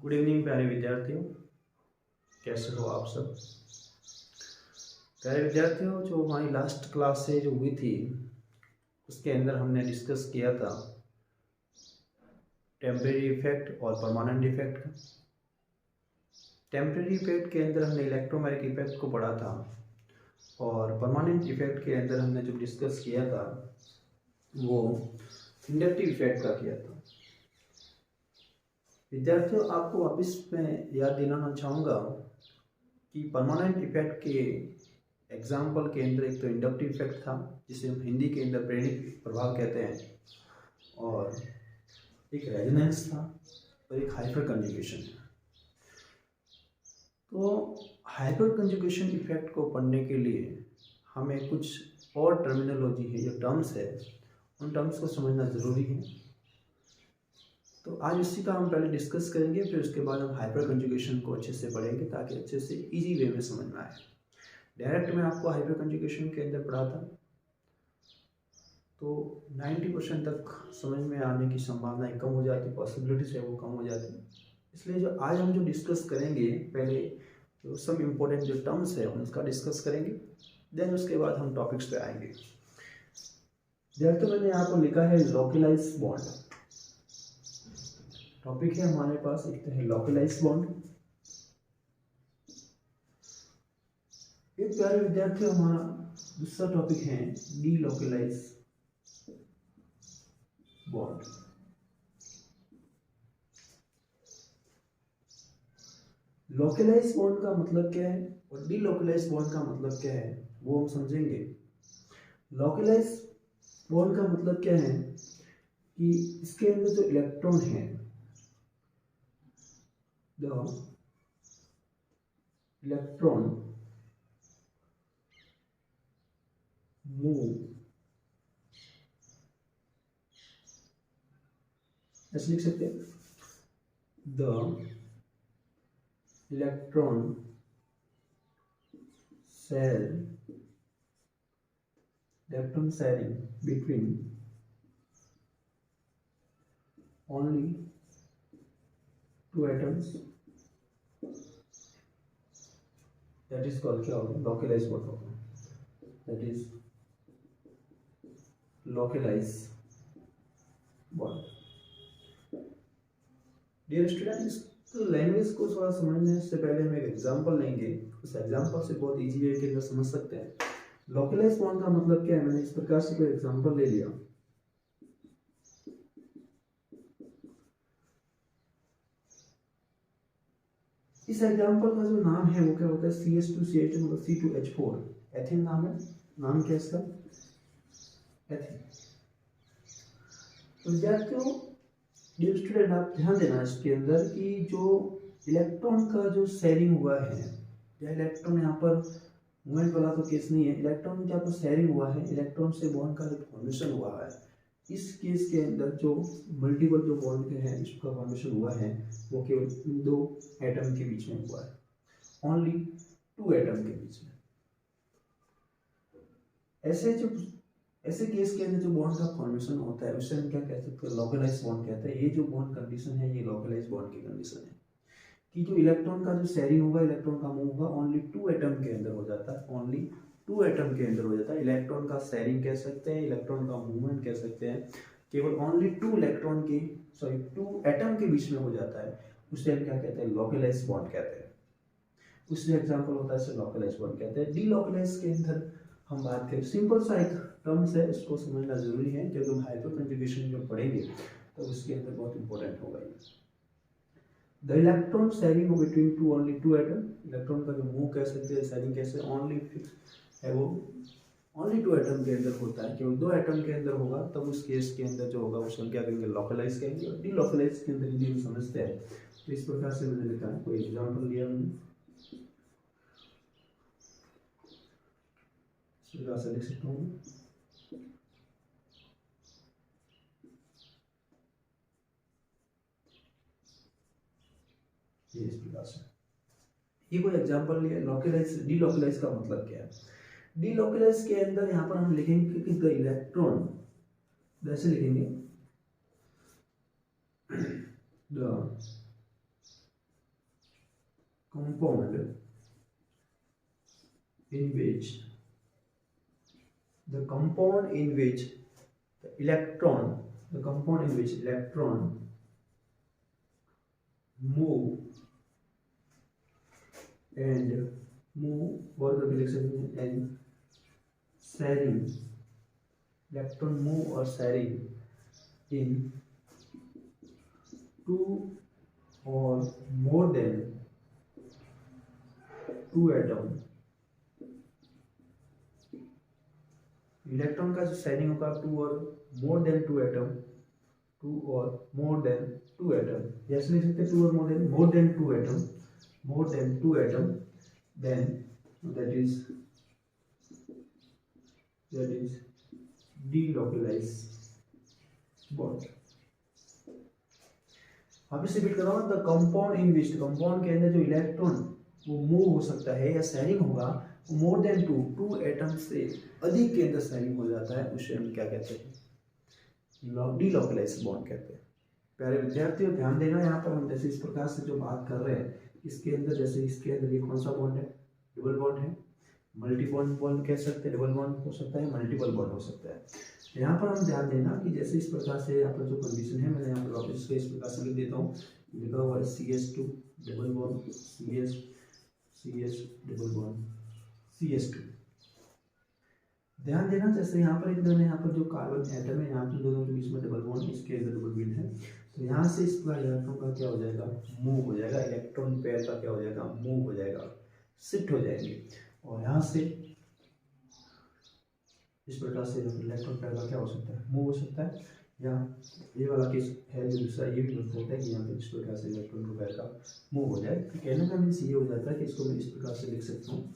Good evening प्यारे विद्यार्थियों, कैसे हो आप सब। प्यारे विद्यार्थियों, जो हमारी लास्ट क्लास से जो हुई थी उसके अंदर हमने डिस्कस किया था टेम्परेरी इफेक्ट और परमानेंट इफेक्ट का। टेम्परेरी इफेक्ट के अंदर हमने इलेक्ट्रोमैग्नेटिक इफेक्ट को पढ़ा था और परमानेंट इफेक्ट के अंदर हमने जो डिस्कस किया था वो इंडक्टिव इफेक्ट का किया था। विद्यार्थियों, आपको वापस मैं याद दिलाना चाहूँगा कि परमानेंट इफेक्ट के एग्जाम्पल के अंदर एक तो इंडक्टिव इफेक्ट था जिसे हम हिंदी के अंदर प्रेरक प्रभाव कहते हैं, और एक रेजोनेंस था और एक हाइपर कंजुगेशन। तो हाइपर कंजुगेशन इफेक्ट को पढ़ने के लिए हमें कुछ और टर्मिनोलॉजी है, जो टर्म्स है, उन टर्म्स को समझना ज़रूरी है। तो आज इसी का हम पहले डिस्कस करेंगे, फिर उसके बाद हम हाइपर कंजुगेशन को अच्छे से पढ़ेंगे ताकि अच्छे से इजी वे में समझ में आए। डायरेक्ट मैं आपको हाइपर कंजुगेशन के अंदर पढ़ा था तो 90% तक समझ में आने की संभावनाएं कम हो जाती, पॉसिबिलिटीज है वो कम हो जाती। इसलिए जो आज हम जो डिस्कस करेंगे, पहले जो सब इम्पोर्टेंट जो टर्म्स है उनका डिस्कस करेंगे, देन उसके बाद हम टॉपिक्स पे आएंगे। तो मैंने यहाँ पर लिखा है लोकलाइज बॉन्ड। टॉपिक है हमारे पास, एक तो है लोकलाइज बॉन्ड। एक प्यारे विद्यार्थियों, हमारा दूसरा टॉपिक है डीलोकलाइज बॉन्ड। लोकलाइज बॉन्ड का मतलब क्या है और डीलोकलाइज बॉन्ड का मतलब क्या है वो हम समझेंगे। लोकलाइज बॉन्ड का मतलब क्या है कि इसके अंदर जो इलेक्ट्रॉन है, द इलेक्ट्रॉन मूव, ऐसे लिख सकते हैं, the electron cell, electron sharing between only two atoms, that is called क्या होगा, localized bond होगा, that is localized bond। Dear students, तो लैंग्वेज को थोड़ा समझने से पहले हम एक एग्जांपल लेंगे, उस एग्जांपल से बहुत इजी वे के अंदर समझ सकते हैं। लोकलाइज बॉन्ड का मतलब क्या है, मैंने इस प्रकार से कोई एग्जांपल ले लिया। इस एग्जांपल का जो नाम है वो क्या होता है, CH2CH2 मतलब C2H4 एथिन नाम है। नाम क्या है इसका, एथिन। तो विद्यार्थियों, डियर स्टूडेंट, आप ध्यान देना इसके अंदर कि जो इलेक्ट्रॉन का जो शेयरिंग हुआ है, या इलेक्ट्रॉन यहाँ पर मूवमेंट वाला तो केस नहीं है, इलेक्ट्रॉन क्या पर शेयरिंग हुआ है, इलेक्ट्रॉन से बॉन्ड का जो फॉर्मेशन हुआ है, इस केस के अंदर जो मल्टीपल जो बॉन्ड के हैं इसका फॉर्मेशन हुआ है वो केवल दो एटम के बीच में हुआ है, ओनली टू एटम के बीच में। ऐसे केस के अंदर जो बॉन्ड का फॉर्मेशन होता है उसे हम क्या कह सकते हैं, लोकलाइज बॉन्ड कहते हैं। ये जो बॉन्ड कंडीशन है ये लोकलाइज बॉन्ड की कंडीशन है कि जो इलेक्ट्रॉन का जो शेयरिंग होगा, इलेक्ट्रॉन का मूव होगा, ओनली टू एटम के अंदर हो जाता है, ओनली टू एटम के अंदर हो जाता है। इलेक्ट्रॉन का शेयरिंग कह सकते हैं, इलेक्ट्रॉन का मूवमेंट कह सकते हैं, केवल ओनली टू इलेक्ट्रॉन की टू एटम के बीच में हो जाता है, उसे हम क्या कहते हैं, लोकलाइज बॉन्ड कहते हैं। उससे एग्जाम्पल होता है, लोकलाइज बॉन्ड कहते हैं। डीलोकलाइज के अंदर हम बात करें, सिंपल सा एक टर्म्स है, इसको समझना जरूरी है क्योंकि हम हाइपर कंजुगेशन जो पढ़ेंगे तो उसके अंदर बहुत इंपॉर्टेंट होगा ये। The electron sharing between two only two atom, electron का जो मूव कह सकते हैं, शेयरिंग कैसे, ओनली फिक्स है वो ओनली टू एटम के अंदर होता है, केवल दो एटम के अंदर होगा, तब उस केस के अंदर जो होगा उसको हम क्या कहेंगे, लोकलाइज कहेंगे। और डीलोकलाइज के अंदर यदि हम समझते हैं तो इस प्रकार से मैंने लिखा है, कोई एग्जाम्पल लिया मैंने, इस प्रकार से लिख सकता हूँ। ये इस प्रकार से, ये कोई एग्जांपल लिया। लोकलाइज, डीलोकलाइज का मतलब क्या है, डीलोकलाइज के अंदर यहाँ पर हम लिखेंगे कि द इलेक्ट्रॉन, जैसे लिखेंगे the compound in which the compound in which electron move और कभी लिख सकते हैं and sharing, electron move or sharing in two or more than two atom। Electron का जो शेयरिंग होगा टू और मोर देन टू एटम, जैसे लिख सकते हैं टू और more than two atom, then that is delocalized bond। वापस रिपीट कर रहा हूँ, the compound in which, compound के अंदर जो इलेक्ट्रॉन वो मूव हो सकता है या शेयरिंग होगा मोर देन टू एटम से अधिक के अंदर शेयरिंग हो जाता है, उसे हम क्या कहते हैं, डीलोकलाइज्ड बॉन्ड कहते हैं। प्यारे विद्यार्थियों ध्यान देना, यहाँ पर हम जैसे इस प्रकार से जो बात कर रहे हैं, इसके अंदर जैसे इसके अंदर ये कौन सा बॉन्ड है, डबल बॉन्ड है, मल्टी बॉन्ड कह सकते हैं, डबल बॉन्ड हो सकता है, मल्टीपल बॉन्ड हो सकता है। यहाँ पर हम ध्यान देना कि जैसे इस प्रकार से यहाँ पर जो कंडीशन है, मैंने यहाँ पर वापस इस प्रकार से लिख देता हूँ, लिखा हुआ है CH2 double bond CS double bond CH2। ध्यान देना जैसे यहाँ पर मैंने यहाँ पर जो कार्बन एटम है, यहाँ पर दोनों के बीच में डबल बॉन्ड, इसके अंदर डबल बॉन्ड है, तो यहाँ से इस प्रकार इलेक्ट्रॉन का क्या हो जाएगा, मूव हो जाएगा, इलेक्ट्रॉन पेयर का क्या हो जाएगा, मूव हो जाएगा, शिफ्ट हो जाएंगे, और यहाँ से इस प्रकार से इलेक्ट्रॉन पेयर का क्या हो सकता है, मूव हो सकता है। या ये वाला केस है जो दूसरा, ये भी हो सकता है कि यहाँ पे इस प्रकार से इलेक्ट्रॉन को पेयर का मूव हो जाए। तो कहने का मीन्स ये हो जाता है कि इसको मैं इस प्रकार से लिख सकता हूँ,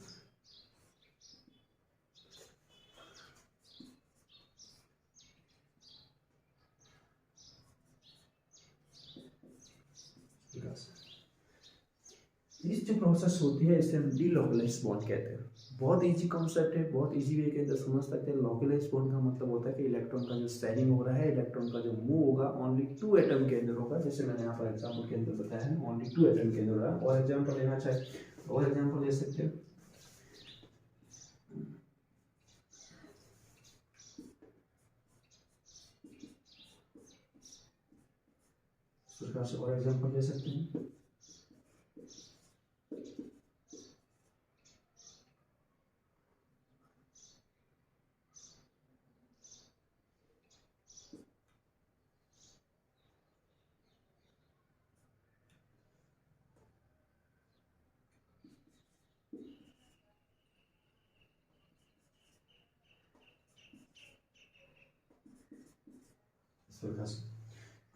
इस जो प्रोसेस होती है इसे हम डीलोकलाइज्ड बॉन्ड कहते हैं। बहुत इजी कॉन्सेप्ट है, बहुत इजी वे के अंदर समझ सकते हैं। लोकलाइज्ड बॉन्ड का मतलब होता है कि इलेक्ट्रॉन का जो शेयरिंग हो रहा है, इलेक्ट्रॉन का जो मूव होगा ओनली टू एटम के अंदर होगा, जैसे मैंने यहाँ पर एग्जाम्पल के अंदर बताया है, ओनली टू एटम के अंदर होगा। और एग्जाम्पल लेना चाहे और एग्जाम्पल ले सकते हैं, और एग्जाम्पल ले सकते हैं।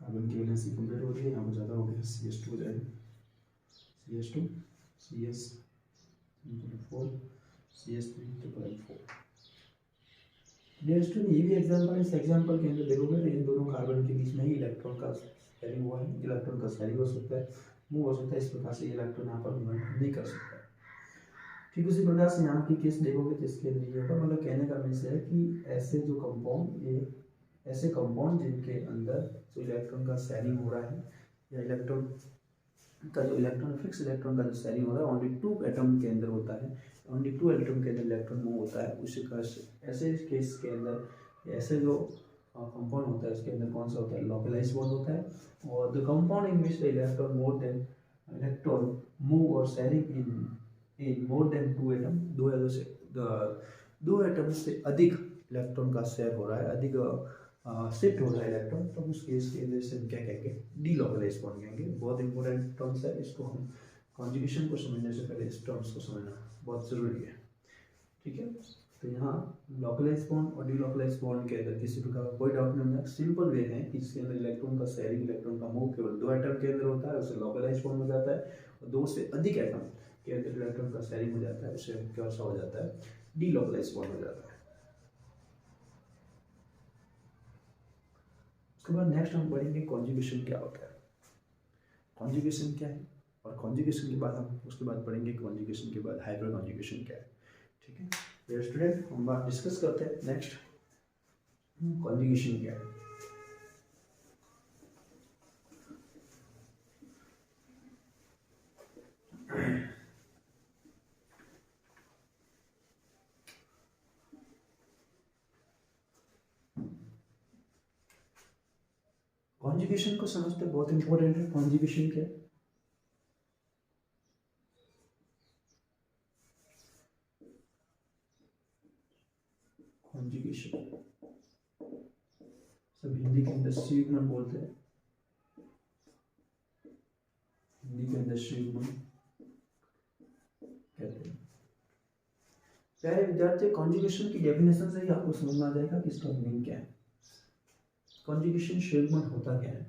कार्बन की वैलेंसी कंप्लीट हो रही है, यहाँ पर ज़्यादा हो गया, CH2 हो जाएगा, CH2 CS4 CS3 नेक्स्ट ये भी एग्जांपल है। इस एग्जांपल के अंदर देखोगे तो इन दोनों कार्बन के बीच में ही इलेक्ट्रॉन का शेयरिंग हुआ है, इलेक्ट्रॉन का शेयरिंग हो सकता है, मूव हो सकता है, इस प्रकार से इलेक्ट्रॉन यहाँ पर मूवमेंट नहीं कर सकता। ठीक उसी प्रकार से यहाँ की केस देखोगे तो इसके अंदर ये होगा, मतलब कहने का मीन्स है कि ऐसे जो कंपाउंड, ये ऐसे कंपाउंड जिनके अंदर जो इलेक्ट्रॉन का शेयरिंग हो रहा है, या इलेक्ट्रॉन का जो इलेक्ट्रॉन फिक्स इलेक्ट्रॉन का जो शेयरिंग हो रहा है ओनली टू एटम के अंदर होता है, ओनली टू एटम के अंदर इलेक्ट्रॉन मूव होता है, उसी का ऐसे केस के अंदर ऐसे जो कंपाउंड होता है उसके अंदर कौन सा होता है, लोकलाइज्ड बॉन्ड होता है। और the compound in which the electron more than electron move और sharing in more than two atom, दो एटम से अधिक इलेक्ट्रॉन का शेयर हो रहा है, अधिक शिफ्ट हो रहा है इलेक्ट्रॉन, तो उस केस के अंदर से हम क्या कहेंगे, डीलोकलाइज्ड बॉन्ड कहेंगे। बहुत इंपॉर्टेंट टर्म्स है, इसको हम कॉन्जुगेशन को समझने से पहले इस टर्म्स को समझना बहुत जरूरी है। ठीक है, तो यहाँ लोकलाइज्ड बॉन्ड और डीलोकलाइज्ड बॉन्ड के अंदर किसी प्रकार का कोई डाउट नहीं होगा, सिंपल वे है कि इसके अंदर इलेक्ट्रॉन का शेयरिंग, इलेक्ट्रॉन का मूव केवल दो एटम के अंदर होता है, उसे लोकलाइज्ड बॉन्ड हो जाता है, और दो से अधिक एटम के अंदर इलेक्ट्रॉन का शेयरिंग हो जाता है, उसे क्या सा हो जाता है, डीलोकलाइज्ड बॉन्ड हो जाता है। उसके बाद नेक्स्ट हम पढ़ेंगे कॉन्जुगेशन क्या होता है, कॉन्जुगेशन क्या है, और कॉन्जुगेशन के बाद हम उसके बाद पढ़ेंगे कॉन्जुगेशन के बाद हाइपर कॉन्जुगेशन क्या है। ठीक है, तो स्टूडेंट हम बात डिस्कस करते हैं नेक्स्ट कॉन्जुगेशन क्या है। कॉन्जुगेशन को समझते बहुत इंपॉर्टेंट है। कॉन्जुगेशन क्या है? कॉन्जुगेशन सब हिंदी के अंदर संयुग्मन बोलते हैं, हिंदी के अंदर संयुग्मन कहते हैं। प्यारे विद्यार्थी, कॉन्जुगेशन की डेफिनेशन से ही आपको समझ में आ जाएगा कि इसका मीनिंग क्या है। कॉन्जुगेशन संयुग्मन होता क्या है?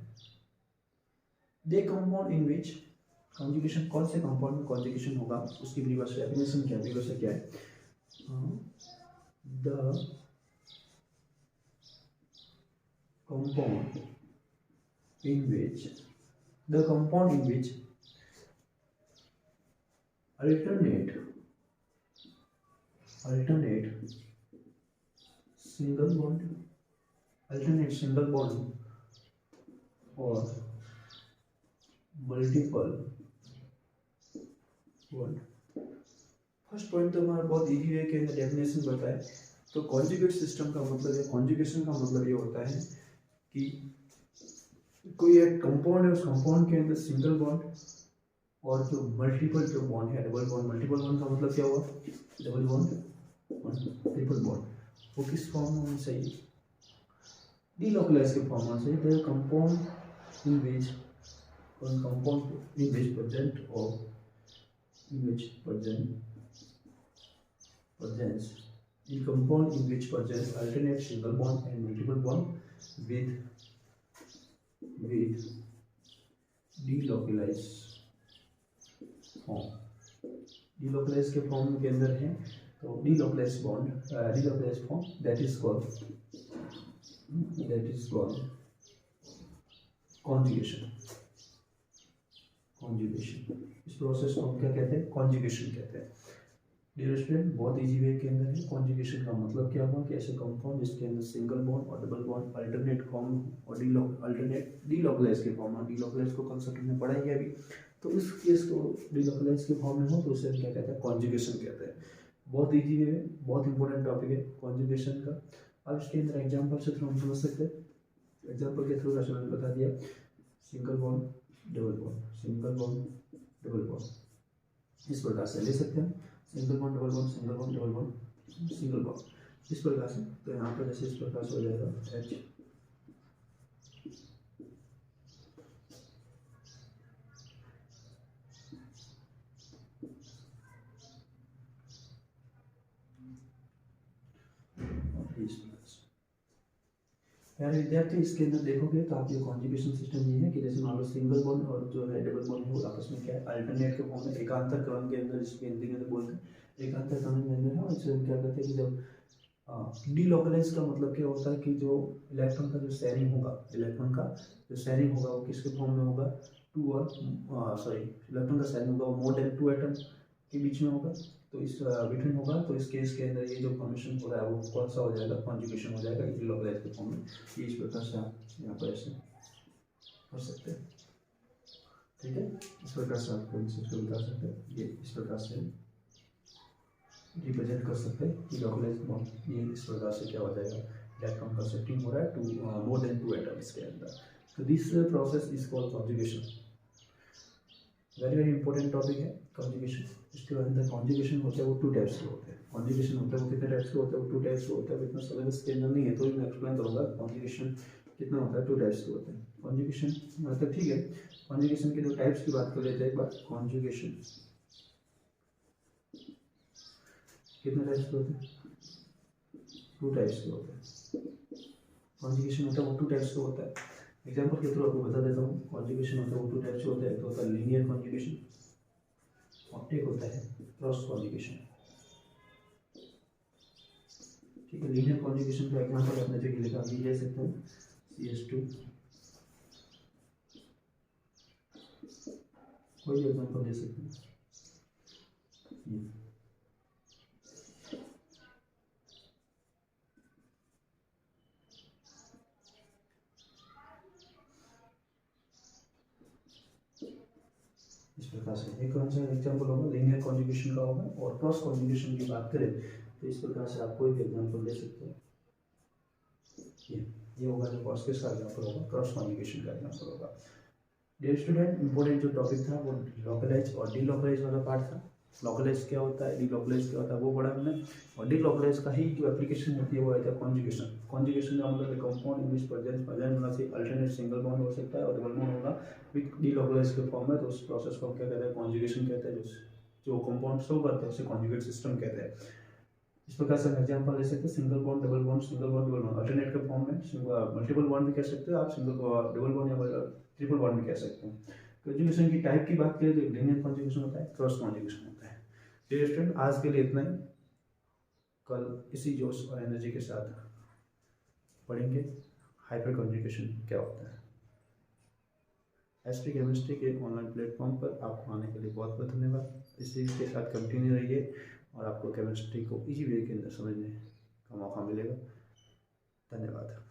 दे कंपाउंड इन विच, कॉन्जुगेशन कौन से कंपाउंड में कॉन्जुगेशन होगा उसकी परिभाषा डेफिनेशन क्या है, परिभाषा क्या है? The compound in which alternate single bond or multiple bond। First point तो हमारा बहुत इजी वे के अंदर डेफिनेशन बताया। तो कॉन्जुगेट सिस्टम का मतलब है, कॉन्जुगेशन का मतलब ये होता है कि कोई एक कंपाउंड है, उस कंपाउंड के अंदर सिंगल बॉन्ड और जो मल्टीपल जो बॉन्ड है, डबल बॉन्ड। मल्टीपल बॉन्ड का मतलब क्या हुआ? डबल बॉन्ड, ट्रिपल बॉन्ड, वो किस फॉर्म में होना चाहिए? डीलोकलाइज के फॉर्म में होना चाहिए। The compound in which presents alternate single bond and multiple bond with delocalized form। delocalized के फॉर्म के अंदर है तो delocalized bond, delocalized form that is called conjugation। इस प्रोसेस को हम क्या कहते हैं? कॉन्जुगेशन कहते हैं। डियर स्टूडेंट, बहुत इजी वे के अंदर है। कॉन्जुगेशन का मतलब क्या हुआ कि ऐसे कंपाउंड जिसके अंदर सिंगल बॉन्ड और डबल बॉन्ड अल्टरनेट फॉर्म और डीलोकलाइज के फॉर्म में, डीलोकलाइज को कंसेप्ट में पढ़ा ही अभी, तो इस केस को डीलोकलाइज के फॉर्म में हो तो उसे क्या कहते हैं? कॉन्जुगेशन कहते हैं। बहुत इजी वे है, बहुत इंपॉर्टेंट टॉपिक है कॉन्जुगेशन का। अब इसके अंदर एग्जाम्पल से थ्रू हम समझ सकते हैं। एग्जाम्पल के थ्रू मैंने बता दिया, single bond double bond, single bond double bond, इस प्रकार से ले सकते हैं। Single bond double bond, single bond double bond, single bond, इस प्रकार से। तो यहाँ पर जैसे इस प्रकार से हो जाएगा H, प्यारे विद्यार्थी, इसके अंदर देखोगे तो आप ये कॉन्जुगेशन सिस्टम ये है कि जैसे मान लो सिंगल बॉन्ड और जो है डबल बॉन्ड है वो आपस में क्या है? अल्टरनेट के फॉर्म में, एकांतर क्रम के अंदर, जिसके हिंदी में बोलते हैं एकांतर क्रम के अंदर है। और इससे हम क्या कहते हैं कि जब डीलोकलाइज का मतलब क्या होता है कि जो इलेक्ट्रॉन का जो शेयरिंग होगा, इलेक्ट्रॉन का जो शेयरिंग होगा वो किसके फॉर्म में होगा? इलेक्ट्रॉन का शेयरिंग होगा मोर देन 2 एटम के बीच में होगा, तो इस बिटवीन होगा। तो इस केस के अंदर ये जो फॉर्मेशन हो रहा है वो कौन सा हो जाएगा? कॉन्जुगेशन हो जाएगा डीलोकलाइज के फॉर्म में। ये इस प्रकार से आप यहाँ पर ऐसे कर सकते हैं, ठीक है। इस प्रकार से आप इसको बता सकते हैं, ये इस प्रकार से रिप्रेजेंट कर सकते हैं डीलोकलाइज बॉन्ड। ये इस प्रकार से क्या हो जाएगा? इलेक्ट्रॉन का शिफ्टिंग हो रहा है टू मोर देन 2 एटम्स के अंदर। तो this process is called conjugation. Very very important topic है कॉन्जुगेशन। इसके अंदर कॉन्जुगेशन होता है वो 2 टाइप्स के होते हैं। कॉन्जुगेशन होता है वो कितने टाइप्स के होते हैं? वो 2 टाइप्स के होता है। इतना सिलेबस के अंदर नहीं है तो मैं एक्सप्लेन करूँगा कॉन्जुगेशन कितना होता है। 2 टाइप्स के होते हैं कॉन्जुगेशन, मतलब ठीक है। कॉन्जुगेशन के 2 टाइप्स की बात कर लेते हैं एक बार। कॉन्जुगेशन कितने टाइप्स के होते हैं? 2 टाइप्स के होते हैं। कॉन्जुगेशन होता है वो 2 टाइप्स का होता है। एग्जाम्पल के थ्रू आपको बता देता हूँ। कॉन्जुगेशन होता है वो 2 टाइप्स के होता है। एक होता है लीनियर कॉन्जुगेशन और एक होता है क्रॉस कॉन्जुगेशन, ठीक है। लीनियर कॉन्जुगेशन का एग्जाम्पल आपने जो लिखा ये ले सकते हैं CH2, कोई भी एग्जाम्पल दे सकते हैं। इस प्रकार से एक कौन सा एग्जाम्पल होगा? लीनियर कॉन्जुगेशन का होगा। और क्रॉस कॉन्जुगेशन की बात करें तो इस प्रकार से आप कोई भी एग्जाम्पल दे सकते हैं। ये होगा जो कॉस्केस का एग्जाम्पल होगा, क्रॉस कॉन्जुगेशन का एग्जाम्पल होगा। डियर स्टूडेंट, इंपॉर्टेंट जो टॉपिक था वो लोकलाइज और डीलोकलाइज वाला पार्ट था। लोकलाइज क्या होता है, डीलोकलाइज क्या होता है वो पढ़ा हमने, और डीलोकलाइज का ही जो एप्लीकेशन होती है वो है कॉन्जुगेशन। कॉन्जुगेशन का मतलब कंपाउंड इंग्लिश प्रेजेंट होना चाहिए, अल्टरनेट सिंगल बॉन्ड हो सकता है और डबल बॉन्ड होगा विथ डीलोकलाइज के फॉर्म में, तो उस प्रोसेस को क्या कहते हैं, कॉन्जुगेशन कहते हैं। जो कंपाउंड शो करते हैं उसे कॉन्जुगेट सिस्टम कहते हैं। इस प्रकार से एग्जाम्पल ले सकते हैं, single bond double bond, single bond double bond, alternate के फॉर्म में मल्टीपल बॉन्ड भी कह सकते हो आप, सिंगल डबल बॉन्ड या ट्रिपल बॉन्ड भी कह सकते हैं। कॉन्जुगेशन की टाइप की बात करें तो लीनियर कॉन्जुगेशन होता है, क्रॉस कॉन्जुगेशन होता है। डियर स्टूडेंट, आज के लिए इतना ही। कल इसी जोश और एनर्जी के साथ पढ़ेंगे हाइपर कॉन्जुगेशन क्या होता है। एसपी केमिस्ट्री के ऑनलाइन प्लेटफॉर्म पर आपको आने के लिए बहुत बहुत धन्यवाद। इस चीज़ के साथ कंटिन्यू रहिए और आपको केमिस्ट्री को इजी वे के अंदर समझने का मौका मिलेगा। धन्यवाद।